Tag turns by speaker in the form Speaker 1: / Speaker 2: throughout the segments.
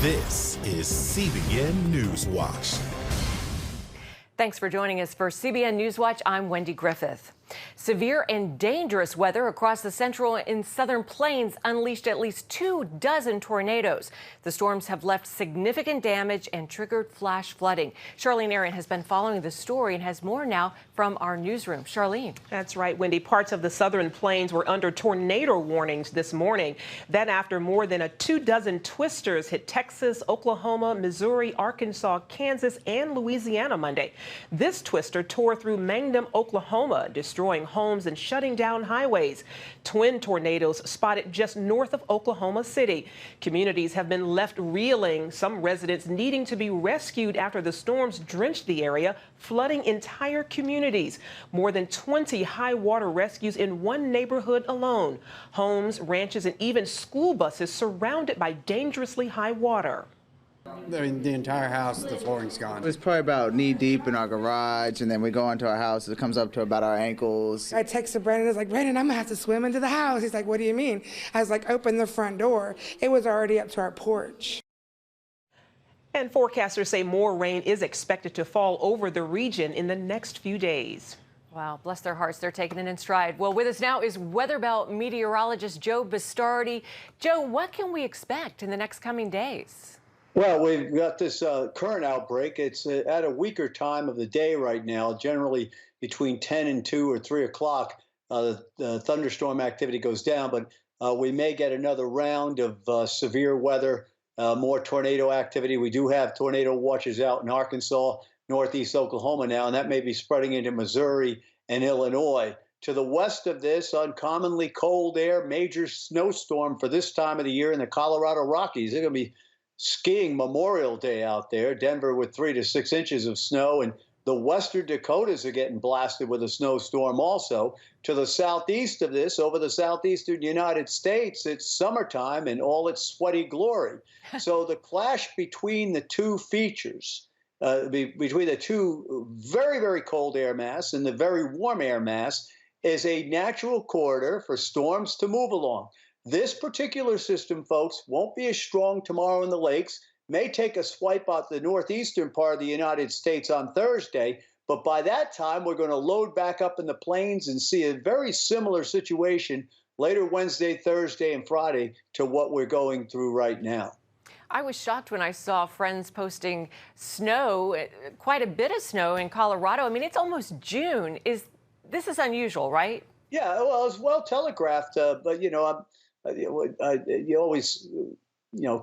Speaker 1: This is CBN NewsWatch.
Speaker 2: Thanks for joining us for CBN NewsWatch. I'm Wendy Griffith. Severe and dangerous weather across the central and southern plains unleashed at least 24 tornadoes. The storms have left significant damage and triggered flash flooding. Charlene Aaron has been following the story and has more now from our newsroom. Charlene.
Speaker 3: That's right, Wendy. Parts of the southern plains were under tornado warnings this morning. Then after more than 24 twisters hit Texas, Oklahoma, Missouri, Arkansas, Kansas, and Louisiana Monday. This twister tore through Mangum, Oklahoma, destroying homes and shutting down highways. Twin tornadoes spotted just north of Oklahoma City. Communities have been left reeling, some residents needing to be rescued after the storms drenched the area, flooding entire communities. More than 20 high water rescues in one neighborhood alone. Homes, ranches, and even school buses surrounded by dangerously high water.
Speaker 4: I mean, the entire house, the flooring's gone.
Speaker 5: It's probably about knee deep in our garage, and then we go into our house. It comes up to about our ankles.
Speaker 6: I texted Brandon. I was like, Brandon, I'm gonna have to swim into the house. He's like, what do you mean? I was like, open the front door. It was already up to our porch.
Speaker 3: And forecasters say more rain is expected to fall over the region in the next few days.
Speaker 2: Wow, bless their hearts. They're taking it in stride. Well, with us now is Weather Belt meteorologist Joe Bastardi. Joe, what can we expect in the next coming days?
Speaker 7: Well, we've got this current outbreak. It's at a weaker time of the day right now, generally between 10 and 2 or 3 o'clock. The thunderstorm activity goes down, but we may get another round of severe weather, more tornado activity. We do have tornado watches out in Arkansas, northeast Oklahoma now, and that may be spreading into Missouri and Illinois. To the west of this, uncommonly cold air, major snowstorm for this time of the year in the Colorado Rockies. They're going to be skiing Memorial Day out there. Denver with 3 to 6 inches of snow, and the western Dakotas are getting blasted with a snowstorm also. To the southeast of this, over the southeastern United States, it's summertime in all its sweaty glory. So the clash between the two features, between the two very, very cold air mass and the very warm air mass, is a natural corridor for storms to move along. This particular system, folks, won't be as strong tomorrow in the lakes, may take a swipe out the northeastern part of the United States on Thursday, but by that time, we're going to load back up in the plains and see a very similar situation later Wednesday, Thursday, and Friday to what we're going through right now.
Speaker 2: I was shocked when I saw friends posting snow, quite a bit of snow in Colorado. I mean, it's almost June. This is unusual, right? Yeah,
Speaker 7: well, it's well telegraphed, but, you know, you always,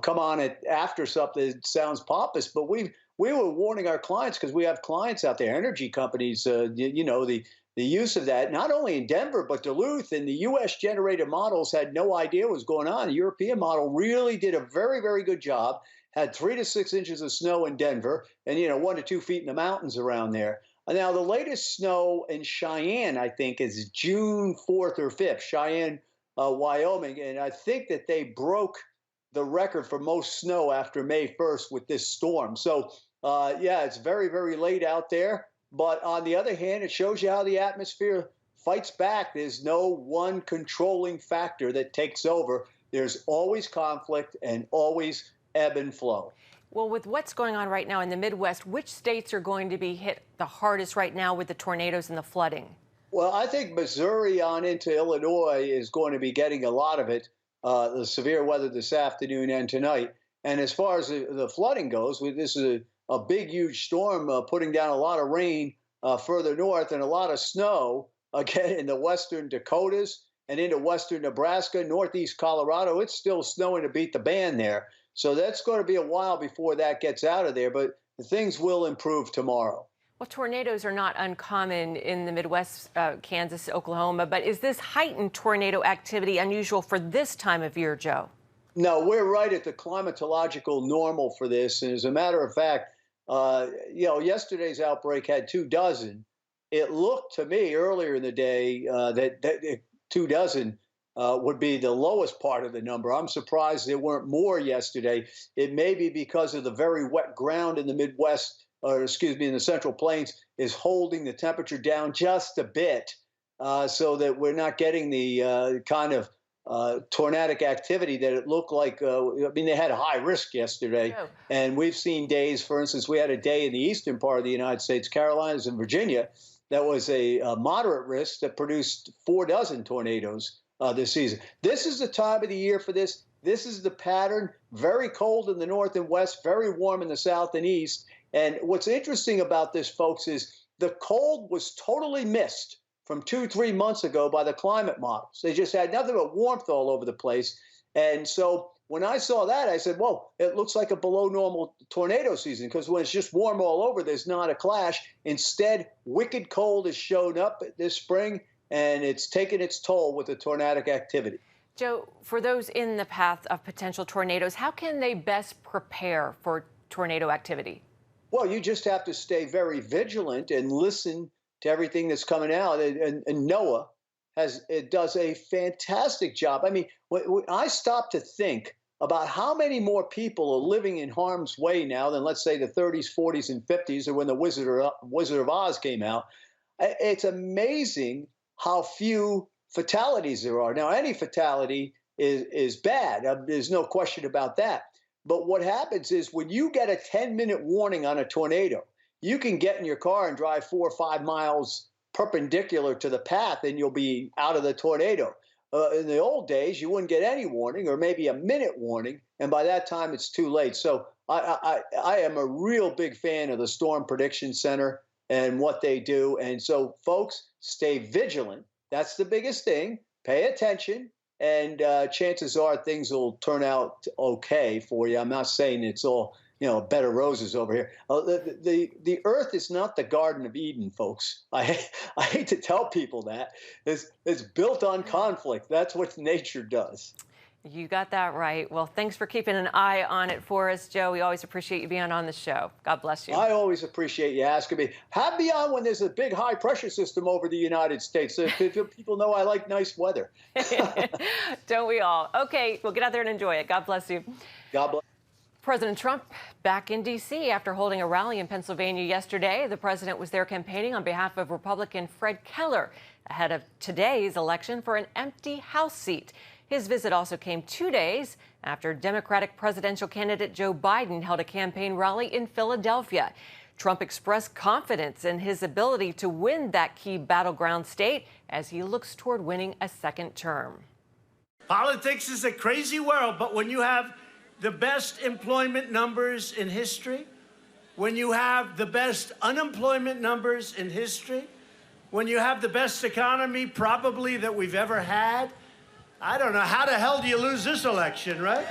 Speaker 7: come on it after something that sounds pompous, but we were warning our clients because we have clients out there, energy companies, the use of that, not only in Denver, but Duluth, and the U.S. generated models had no idea what was going on. The European model really did a very, very good job, had 3 to 6 inches of snow in Denver and, 1 to 2 feet in the mountains around there. Now, the latest snow in Cheyenne, I think, is June 4th or 5th, Cheyenne, Wyoming, and I think that they broke the record for most snow after May 1st with this storm. So, yeah, it's very, very late out there. But on the other hand, it shows you how the atmosphere fights back. There's no one controlling factor that takes over. There's always conflict and always ebb and flow.
Speaker 2: Well, with what's going on right now in the Midwest, which states are going to be hit the hardest right now with the tornadoes and the flooding? Well,
Speaker 7: I think Missouri on into Illinois is going to be getting a lot of it, the severe weather this afternoon and tonight. And as far as the flooding goes, this is a big, huge storm putting down a lot of rain further north and a lot of snow, again, in the western Dakotas and into western Nebraska, northeast Colorado. It's still snowing to beat the band there. So that's going to be a while before that gets out of there, but things will improve tomorrow.
Speaker 2: Well, tornadoes are not uncommon in the Midwest, Kansas, Oklahoma, but is this heightened tornado activity unusual for this time of year, Joe?
Speaker 7: No, we're right at the climatological normal for this. And as a matter of fact, yesterday's outbreak had 24. It looked to me earlier in the day that 24 would be the lowest part of the number. I'm surprised there weren't more yesterday. It may be because of the very wet ground in the Midwest, in the Central Plains, is holding the temperature down just a bit so that we're not getting the kind of tornadic activity that it looked like, I mean, they had a high risk yesterday.
Speaker 2: Oh.
Speaker 7: And we've seen days, for instance, we had a day in the eastern part of the United States, Carolinas and Virginia, that was a moderate risk that produced 4 dozen tornadoes this season. This is the time of the year for this. This is the pattern. Very cold in the north and west, very warm in the south and east. And what's interesting about this, folks, is the cold was totally missed from 2-3 months ago by the climate models. They just had nothing but warmth all over the place. And so when I saw that, I said, whoa, it looks like a below normal tornado season, because when it's just warm all over, there's not a clash. Instead, wicked cold has shown up this spring, and it's taken its toll with the tornadic activity.
Speaker 2: Joe, for those in the path of potential tornadoes, how can they best prepare for tornado activity?
Speaker 7: Well, you just have to stay very vigilant and listen to everything that's coming out. And NOAA does a fantastic job. I mean, when I stop to think about how many more people are living in harm's way now than, let's say, the 30s, 40s, and 50s, or when the Wizard of Oz came out, it's amazing how few fatalities there are. Now, any fatality is bad. There's no question about that. But what happens is when you get a 10-minute warning on a tornado, you can get in your car and drive 4 or 5 miles perpendicular to the path, and you'll be out of the tornado. In the old days, you wouldn't get any warning, or maybe a minute warning, and by that time, it's too late. So I am a real big fan of the Storm Prediction Center and what they do. And so, folks, stay vigilant. That's the biggest thing. Pay attention. And chances are things will turn out okay for you. I'm not saying it's all, bed of roses over here. The earth is not the Garden of Eden, folks. I hate to tell people that. It's built on conflict. That's what nature does.
Speaker 2: You got that right. Well, thanks for keeping an eye on it for us, Joe. We always appreciate you being on the show. God bless you.
Speaker 7: I always appreciate you asking me. Have me on when there's a big high pressure system over the United States. So people know I like nice weather.
Speaker 2: Don't we all? Okay, well, get out there and enjoy it. God bless you.
Speaker 7: God bless.
Speaker 2: President Trump back in D.C. after holding a rally in Pennsylvania yesterday. The president was there campaigning on behalf of Republican Fred Keller ahead of today's election for an empty House seat. His visit also came 2 days after Democratic presidential candidate Joe Biden held a campaign rally in Philadelphia. Trump expressed confidence in his ability to win that key battleground state as he looks toward winning a second term.
Speaker 8: Politics is a crazy world, but when you have the best employment numbers in history, when you have the best unemployment numbers in history, when you have the best economy probably that we've ever had, I don't know, how the hell do you lose this election, right?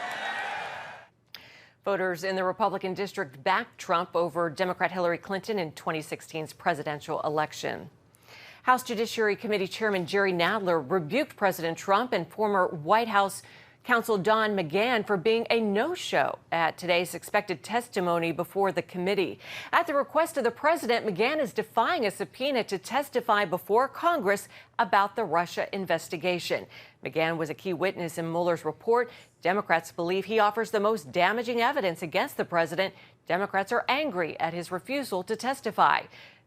Speaker 2: Voters in the Republican district backed Trump over Democrat Hillary Clinton in 2016's presidential election. House Judiciary Committee Chairman Jerry Nadler rebuked President Trump and former White House counsel Don McGahn for being a no-show at today's expected testimony before the committee. At the request of the president, McGahn is defying a subpoena to testify before Congress about the Russia investigation. McGahn was a key witness in Mueller's report. Democrats believe he offers the most damaging evidence against the president. Democrats are angry at his refusal to testify.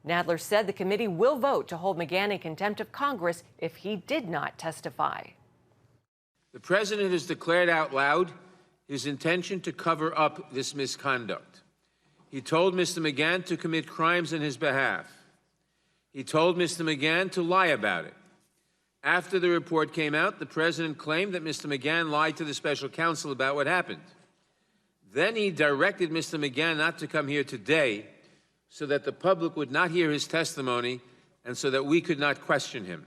Speaker 2: Nadler said the committee will vote to hold McGahn in contempt of Congress if he did not testify.
Speaker 9: The president has declared out loud his intention to cover up this misconduct. He told Mr. McGahn to commit crimes on his behalf. He told Mr. McGahn to lie about it. After the report came out, the president claimed that Mr. McGahn lied to the special counsel about what happened. Then he directed Mr. McGahn not to come here today so that the public would not hear his testimony and so that we could not question him.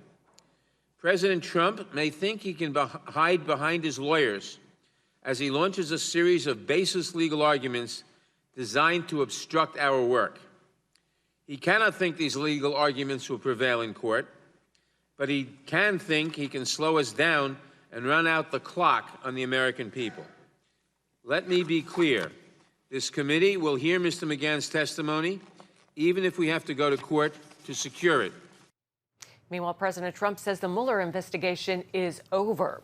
Speaker 9: President Trump may think he can hide behind his lawyers as he launches a series of baseless legal arguments designed to obstruct our work. He cannot think these legal arguments will prevail in court, but he can think he can slow us down and run out the clock on the American people. Let me be clear. This committee will hear Mr. McGahn's testimony, even if we have to go to court to secure it.
Speaker 2: Meanwhile, President Trump says the Mueller investigation is over.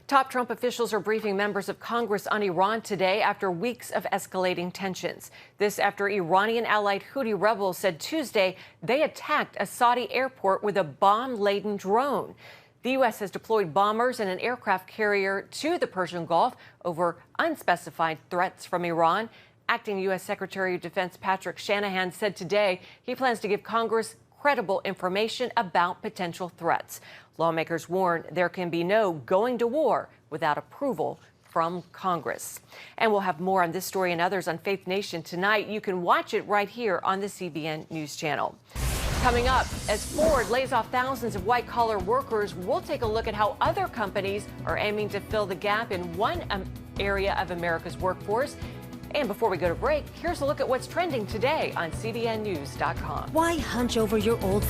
Speaker 2: Top Trump officials are briefing members of Congress on Iran today after weeks of escalating tensions. This after Iranian-allied Houthi rebels said Tuesday they attacked a Saudi airport with a bomb-laden drone. The U.S. has deployed bombers and an aircraft carrier to the Persian Gulf over unspecified threats from Iran. Acting U.S. Secretary of Defense Patrick Shanahan said today he plans to give Congress credible information about potential threats. Lawmakers warn there can be no going to war without approval from Congress. And we'll have more on this story and others on Faith Nation tonight. You can watch it right here on the CBN News Channel. Coming up, as Ford lays off thousands of white-collar workers, we'll take a look at how other companies are aiming to fill the gap in one area of America's workforce. And before we go to break, here's a look at what's trending today on CBNNews.com.
Speaker 10: Why hunch over your old...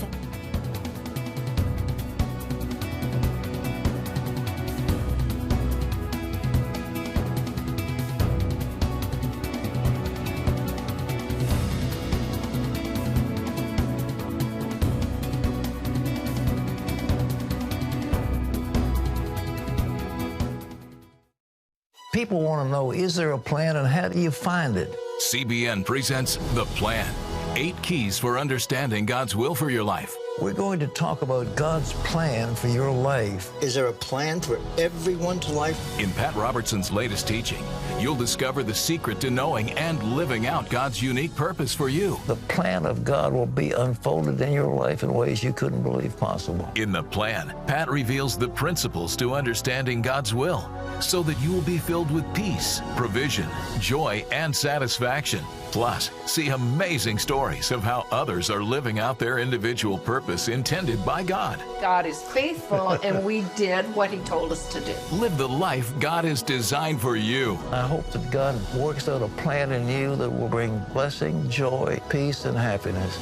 Speaker 11: People want to know, is there a plan and how do you find it?
Speaker 12: CBN presents The Plan. 8 keys for understanding God's will for your life.
Speaker 11: We're going to talk about God's plan for your life.
Speaker 13: Is there a plan for everyone's life?
Speaker 12: In Pat Robertson's latest teaching, you'll discover the secret to knowing and living out God's unique purpose for you.
Speaker 11: The plan of God will be unfolded in your life in ways you couldn't believe possible.
Speaker 12: In The Plan, Pat reveals the principles to understanding God's will so that you will be filled with peace, provision, joy, and satisfaction. Plus, see amazing stories of how others are living out their individual purpose intended by God.
Speaker 14: God is faithful, and we did what He told us to do.
Speaker 12: Live the life God has designed for you.
Speaker 11: I hope that God works out a plan in you that will bring blessing, joy, peace, and happiness.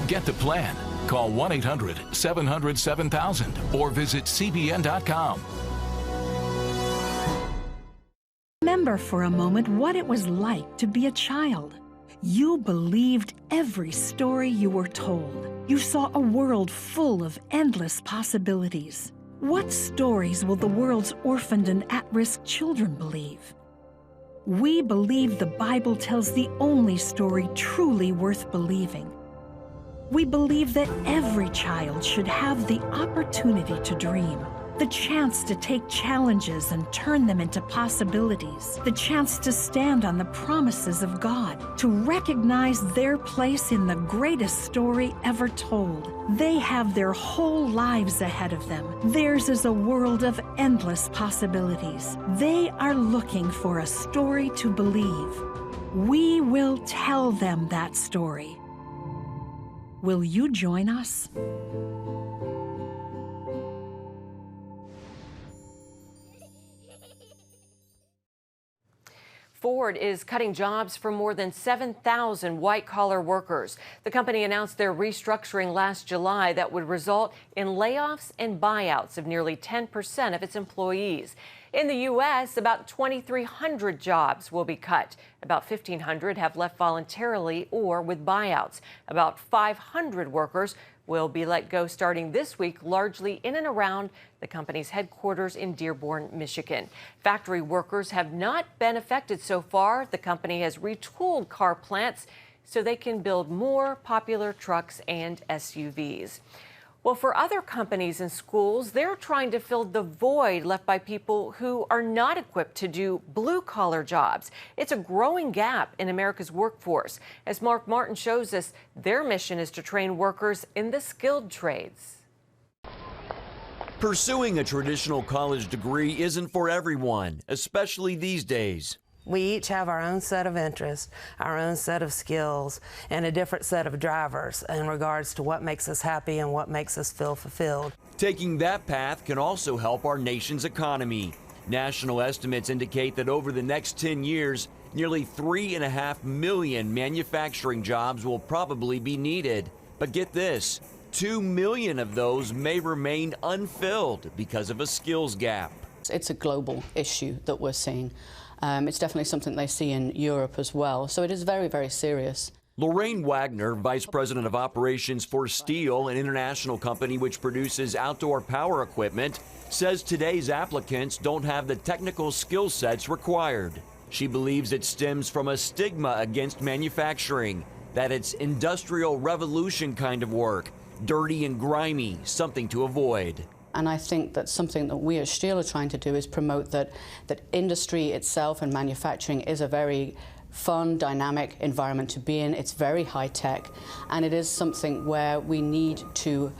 Speaker 12: Get the plan. Call 1-800-700-7000 or visit CBN.com.
Speaker 15: Remember for a moment what it was like to be a child. You believed every story you were told. You saw a world full of endless possibilities. What stories will the world's orphaned and at-risk children believe? We believe the Bible tells the only story truly worth believing. We believe that every child should have the opportunity to dream, the chance to take challenges and turn them into possibilities, the chance to stand on the promises of God, to recognize their place in the greatest story ever told. They have their whole lives ahead of them. Theirs is a world of endless possibilities. They are looking for a story to believe. We will tell them that story. Will you join us?
Speaker 2: Ford is cutting jobs for more than 7,000 white-collar workers. The company announced their restructuring last July that would result in layoffs and buyouts of nearly 10% of its employees. In the U.S., about 2,300 jobs will be cut. About 1,500 have left voluntarily or with buyouts. About 500 workers will be let go starting this week, largely in and around the company's headquarters in Dearborn, Michigan. Factory workers have not been affected so far. The company has retooled car plants so they can build more popular trucks and SUVs. Well, for other companies and schools, they're trying to fill the void left by people who are not equipped to do blue-collar jobs. It's a growing gap in America's workforce. As Mark Martin shows us, their mission is to train workers in the skilled trades.
Speaker 16: Pursuing a traditional college degree isn't for everyone, especially these days.
Speaker 17: We each have our own set of interests, our own set of skills, and a different set of drivers in regards to what makes us happy and what makes us feel fulfilled.
Speaker 16: Taking that path can also help our nation's economy. National estimates indicate that over the next 10 years, nearly 3.5 million manufacturing jobs will probably be needed. But get this, 2 million of those may remain unfilled because of a skills gap.
Speaker 18: It's a global issue that we're seeing. It's definitely something they see in Europe as well. So it is very, very serious.
Speaker 16: Lorraine Wagner, Vice President of Operations for Steel, an international company which produces outdoor power equipment, says today's applicants don't have the technical skill sets required. She believes it stems from a stigma against manufacturing, that it's industrial revolution kind of work, dirty and grimy, something to avoid.
Speaker 18: And I think that something that we at Steel are trying to do is promote that industry itself and manufacturing is a very fun, dynamic environment to be in. It's very high tech, and it is something where we need to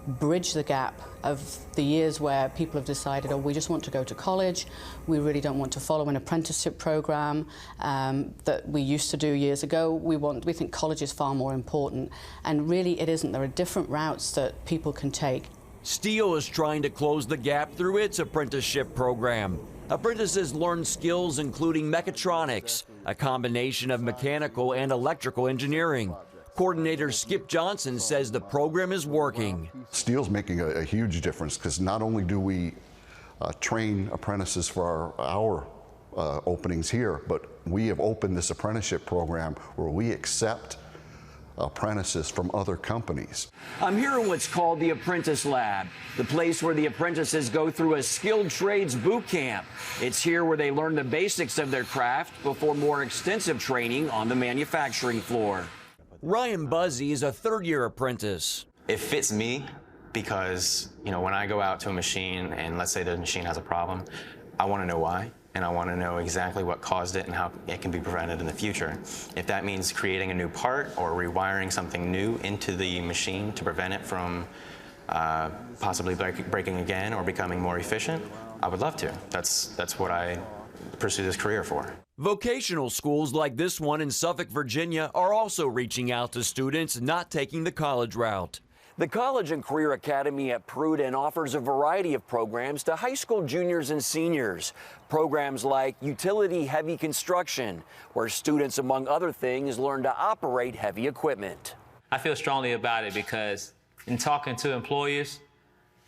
Speaker 18: bridge the gap of the years where people have decided, oh, we just want to go to college, we really don't want to follow an apprenticeship program that we used to do years ago. We think college is far more important, and really it isn't. There are different routes that people can take.
Speaker 16: Steel is trying to close the gap through its apprenticeship program. Apprentices learn skills including mechatronics, a combination of mechanical and electrical engineering. Coordinator Skip Johnson says the program is working.
Speaker 10: Steel's making a huge difference because not only do we train apprentices for our openings here, but we have opened this apprenticeship program where we accept apprentices from other companies.
Speaker 16: I'm here in what's called the Apprentice Lab, the place where the apprentices go through a skilled trades boot camp. It's here where they learn the basics of their craft before more extensive training on the manufacturing floor. Ryan Buzzy is a third-year apprentice.
Speaker 19: It fits me because, you know, when I go out to a machine and let's say the machine has a problem, I want to know why. And I want to know exactly what caused it and how it can be prevented in the future. If that means creating a new part or rewiring something new into the machine to prevent it from possibly breaking again or becoming more efficient, I would love to. That's what I pursue this career for.
Speaker 16: Vocational schools like this one in Suffolk, Virginia, are also reaching out to students not taking the college route. The College and Career Academy at Pruden offers a variety of programs to high school juniors and seniors. Programs like utility heavy construction, where students, among other things, learn to operate heavy equipment.
Speaker 20: I feel strongly about it because in talking to employers,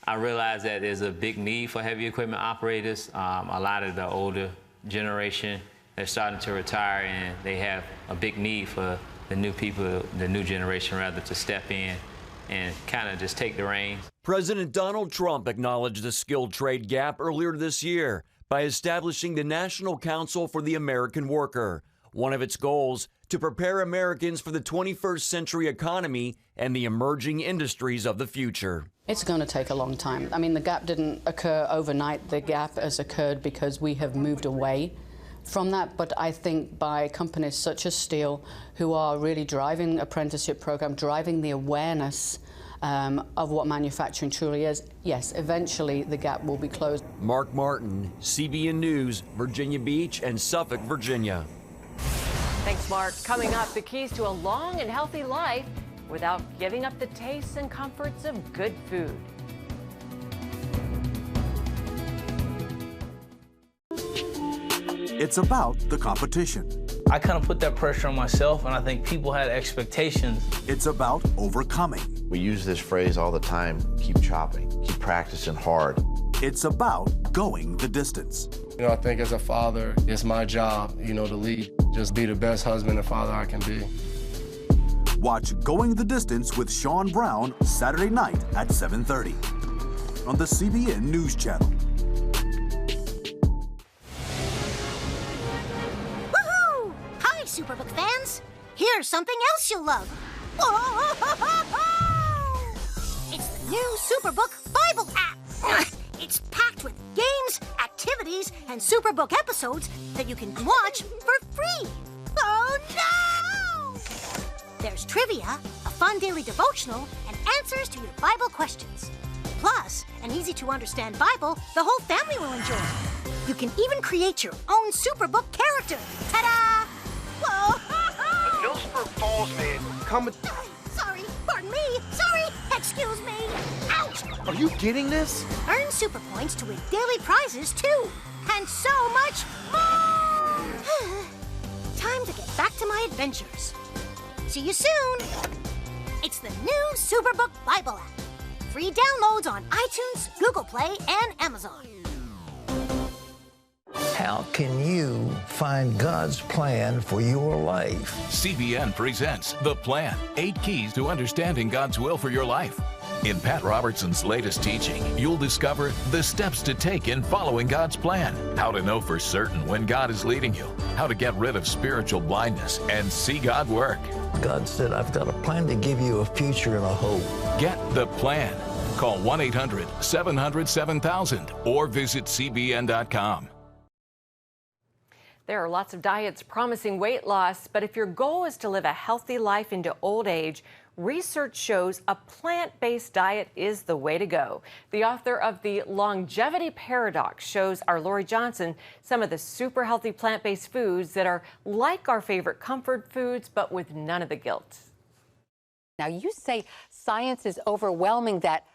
Speaker 20: I realize that there's a big need for heavy equipment operators. A lot of the older generation, they're starting to retire, and they have a big need for the new people, the new generation rather, to step in and kind of just take the reins.
Speaker 16: President Donald Trump acknowledged the skilled trade gap earlier this year by establishing the National Council for the American Worker. One of its goals, to prepare Americans for the 21st century economy and the emerging industries of the future.
Speaker 18: It's going to take a long time. I mean, the gap didn't occur overnight. The gap has occurred because we have moved away from that, but I think by companies such as Steel, who are really driving apprenticeship program, driving the awareness of what manufacturing truly is, yes, eventually the gap will be closed.
Speaker 16: Mark Martin, CBN News, Virginia Beach and Suffolk, Virginia.
Speaker 2: Thanks, Mark. Coming up, the keys to a long and healthy life without giving up the tastes and comforts of good food.
Speaker 1: It's about the competition.
Speaker 21: I kind of put that pressure on myself, and I think people had expectations.
Speaker 1: It's about overcoming.
Speaker 22: We use this phrase all the time, keep chopping, keep practicing hard.
Speaker 1: It's about going the distance.
Speaker 23: You know, I think as a father, it's my job, you know, to lead. Just be the best husband and father I can be.
Speaker 1: Watch Going the Distance with Sean Brown Saturday night at 7:30 on the CBN News Channel.
Speaker 24: Woohoo! Hi, Superbook fans. Here's something else you'll love. It's the new Superbook Bible app. It's packed with games, activities, and Superbook episodes that you can watch for free. Oh, no! There's trivia, a fun daily devotional, and answers to your Bible questions. Plus, an easy-to-understand Bible the whole family will enjoy. You can even create your own Superbook character. Ta-da! Whoa!
Speaker 25: No super balls, man. Come with...
Speaker 24: Sorry, pardon me. Sorry, excuse me. Ouch!
Speaker 25: Are you getting this?
Speaker 24: Earn super points to win daily prizes, too. And so much more! Time to get back to my adventures. See you soon! It's the new Superbook Bible app. Free downloads on iTunes, Google Play, and Amazon.
Speaker 11: How can you find God's plan for your life?
Speaker 12: CBN presents The Plan, 8 Keys to Understanding God's Will for Your Life. In Pat Robertson's latest teaching, you'll discover the steps to take in following God's plan, how to know for certain when God is leading you, how to get rid of spiritual blindness and see God work.
Speaker 11: God said, I've got a plan to give you a future and a hope.
Speaker 12: Get The Plan. Call Call 1-800-700-7000 or visit CBN.com.
Speaker 2: There are lots of diets promising weight loss, but if your goal is to live a healthy life into old age, research shows a plant-based diet is the way to go. The author of The Longevity Paradox shows our Lori Johnson some of the super healthy plant-based foods that are like our favorite comfort foods, but with none of the guilt.
Speaker 3: Now, you say science is overwhelming that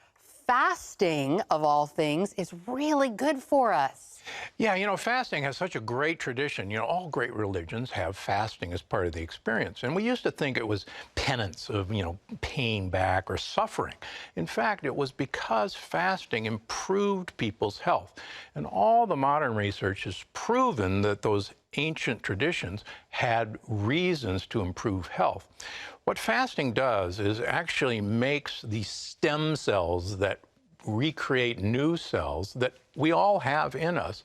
Speaker 3: fasting, of all things, is really good for us.
Speaker 4: Yeah, you know, fasting has such a great tradition. You know, all great religions have fasting as part of the experience. And we used to think it was penance of, you know, paying back or suffering. In fact, it was because fasting improved people's health. And all the modern research has proven that those ancient traditions had reasons to improve health. What fasting does is actually makes the stem cells that recreate new cells that we all have in us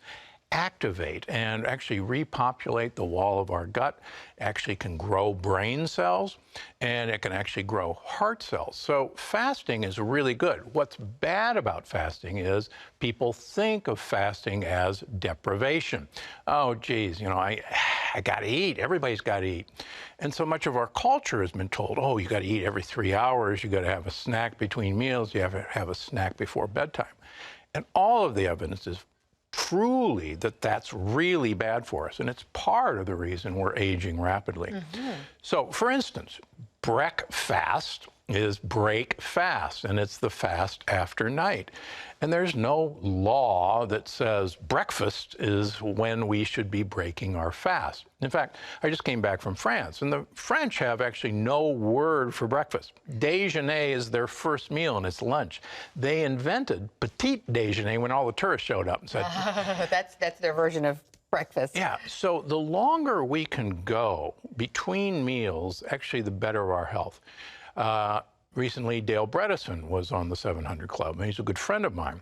Speaker 4: activate and actually repopulate the wall of our gut, actually can grow brain cells, and it can actually grow heart cells. So fasting is really good. What's bad about fasting is people think of fasting as deprivation. Oh, geez, you know, I got to eat. Everybody's got to eat. And so much of our culture has been told, oh, you got to eat every 3 hours. You got to have a snack between meals. You have to have a snack before bedtime. And all of the evidence is truly that that's really bad for us. And it's part of the reason we're aging rapidly. So, for instance, breakfast is break fast, and it's the fast after night. And there's no law that says breakfast is when we should be breaking our fast. In fact, I just came back from France, and the French have actually no word for breakfast. Déjeuner is their first meal, and it's lunch. They invented petit déjeuner when all the tourists showed up and said...
Speaker 3: That's their version of breakfast.
Speaker 4: Yeah, so the longer we can go between meals, actually the better our health. Recently, Dale Bredesen was on the 700 Club, and he's a good friend of mine.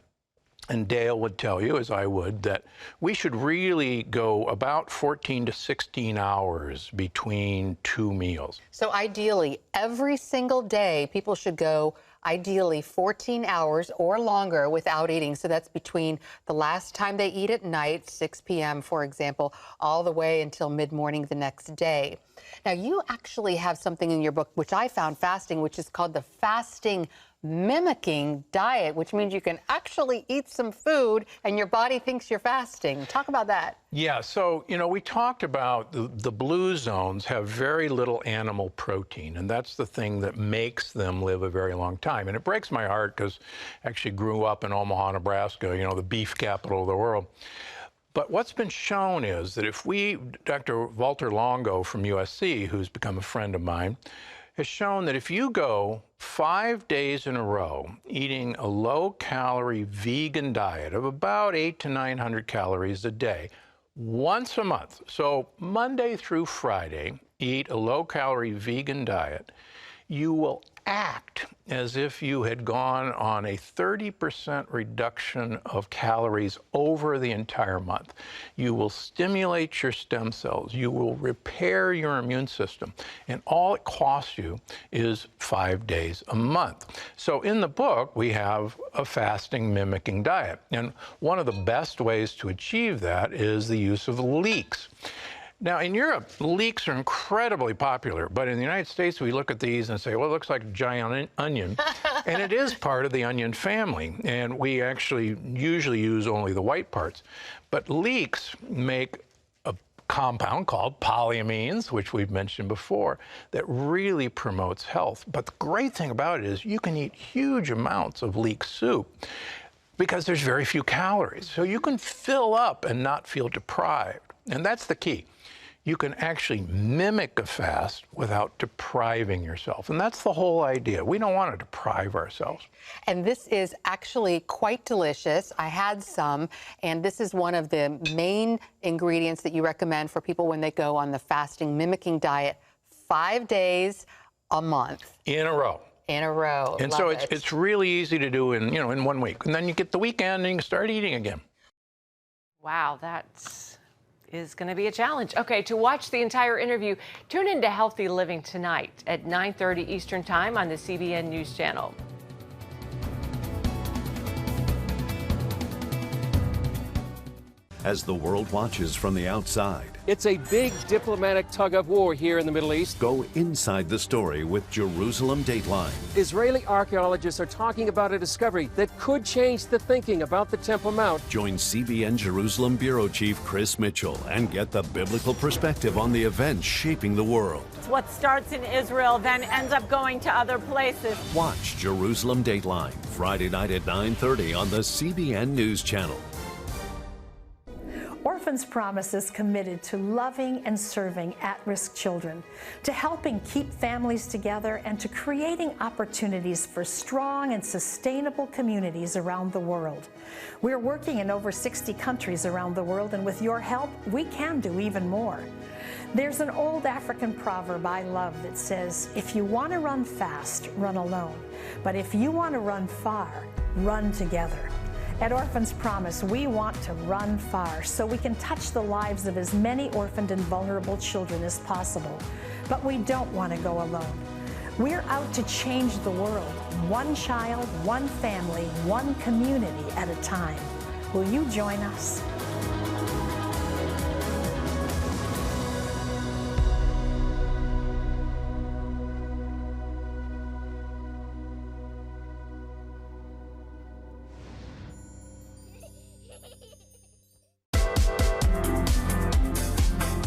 Speaker 4: And Dale would tell you, as I would, that we should really go about 14 to 16 hours between two meals.
Speaker 3: So ideally, every single day, people should go ideally 14 hours or longer without eating. So that's between the last time they eat at night, 6 p.m., for example, all the way until mid-morning the next day. Now, you actually have something in your book, which I found fasting, which is called the fasting mimicking diet, which means you can actually eat some food and your body thinks you're fasting. Talk about that.
Speaker 4: Yeah, so, you know, we talked about the blue zones have very little animal protein, and that's the thing that makes them live a very long time. And it breaks my heart because I actually grew up in Omaha, Nebraska, you know, the beef capital of the world. But what's been shown is that if we, Dr. Walter Longo from USC, who's become a friend of mine, has shown that if you go 5 days in a row eating a low-calorie vegan diet of about 800 to 900 calories a day, once a month, so Monday through Friday, eat a low-calorie vegan diet, you will act as if you had gone on a 30% reduction of calories over the entire month. You will stimulate your stem cells. You will repair your immune system. And all it costs you is 5 days a month. So in the book, we have a fasting mimicking diet. And one of the best ways to achieve that is the use of leeks. Now, in Europe, leeks are incredibly popular, but in the United States, we look at these and say, well, it looks like a giant onion, and it is part of the onion family, and we actually usually use only the white parts. But leeks make a compound called polyamines, which we've mentioned before, that really promotes health. But the great thing about it is you can eat huge amounts of leek soup because there's very few calories. So you can fill up and not feel deprived, and that's the key. You can actually mimic a fast without depriving yourself. And that's the whole idea. We don't want to deprive ourselves.
Speaker 3: And this is actually quite delicious. I had some, and this is one of the main ingredients that you recommend for people when they go on the fasting mimicking diet, 5 days a month.
Speaker 4: In a row.
Speaker 3: In a row.
Speaker 4: And so it's really easy to do in 1 week. And then you get the weekend and you can start eating again.
Speaker 2: Wow, that's... is going to be a challenge. Okay, to watch the entire interview, tune into Healthy Living tonight at 9:30 Eastern Time on the CBN News Channel.
Speaker 5: as the world watches from the outside.
Speaker 6: It's a big diplomatic tug of war here in the Middle East.
Speaker 5: Go inside the story with Jerusalem Dateline.
Speaker 6: Israeli archaeologists are talking about a discovery that could change the thinking about the Temple Mount.
Speaker 5: Join CBN Jerusalem Bureau Chief Chris Mitchell and get the biblical perspective on the events shaping the world.
Speaker 7: What starts in Israel then ends up going to other places.
Speaker 5: Watch Jerusalem Dateline, Friday night at 9:30 on the CBN News Channel.
Speaker 15: Orphans Promise is committed to loving and serving at-risk children, to helping keep families together, and to creating opportunities for strong and sustainable communities around the world. We're working in over 60 countries around the world, and with your help, we can do even more. There's an old African proverb I love that says, if you want to run fast, run alone. But if you want to run far, run together. At Orphans Promise, we want to run far so we can touch the lives of as many orphaned and vulnerable children as possible. But we don't want to go alone. We're out to change the world, one child, one family, one community at a time. Will you join us?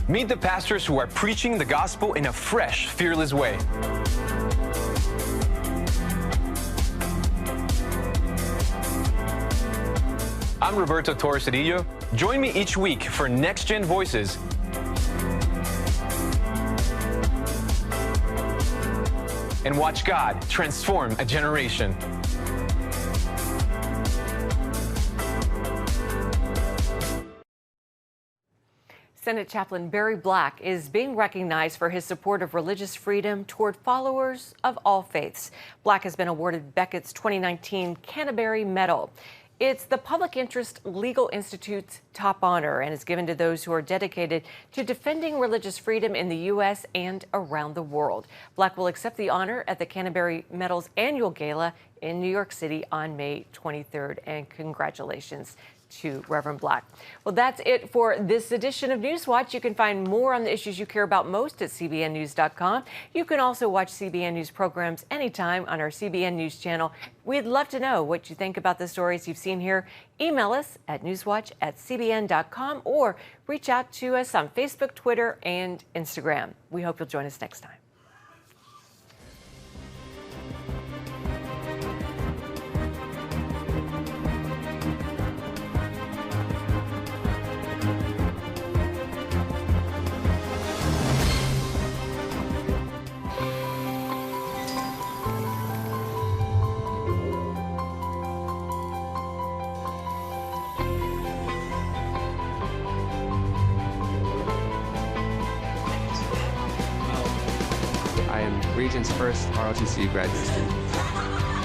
Speaker 8: Meet the pastors who are preaching the gospel in a fresh, fearless way. I'm Roberto Torres-Cedillo. Join me each week for Next Gen Voices. And watch God transform a generation.
Speaker 2: Senate Chaplain Barry Black is being recognized for his support of religious freedom toward followers of all faiths. Black has been awarded Beckets' 2019 Canterbury Medal. It's the Public Interest Legal Institute's top honor and is given to those who are dedicated to defending religious freedom in the U.S. and around the world. Black will accept the honor at the Canterbury Medal's annual gala in New York City on May 23rd. And congratulations to Reverend Black. Well, that's it for this edition of Newswatch. You can find more on the issues you care about most at cbnnews.com. You can also watch CBN News programs anytime on our CBN News channel. We'd love to know what you think about the stories you've seen here. Email us at newswatch@cbn.com or reach out to us on Facebook, Twitter, and Instagram. We hope you'll join us next time.
Speaker 9: Regent's first ROTC graduate student.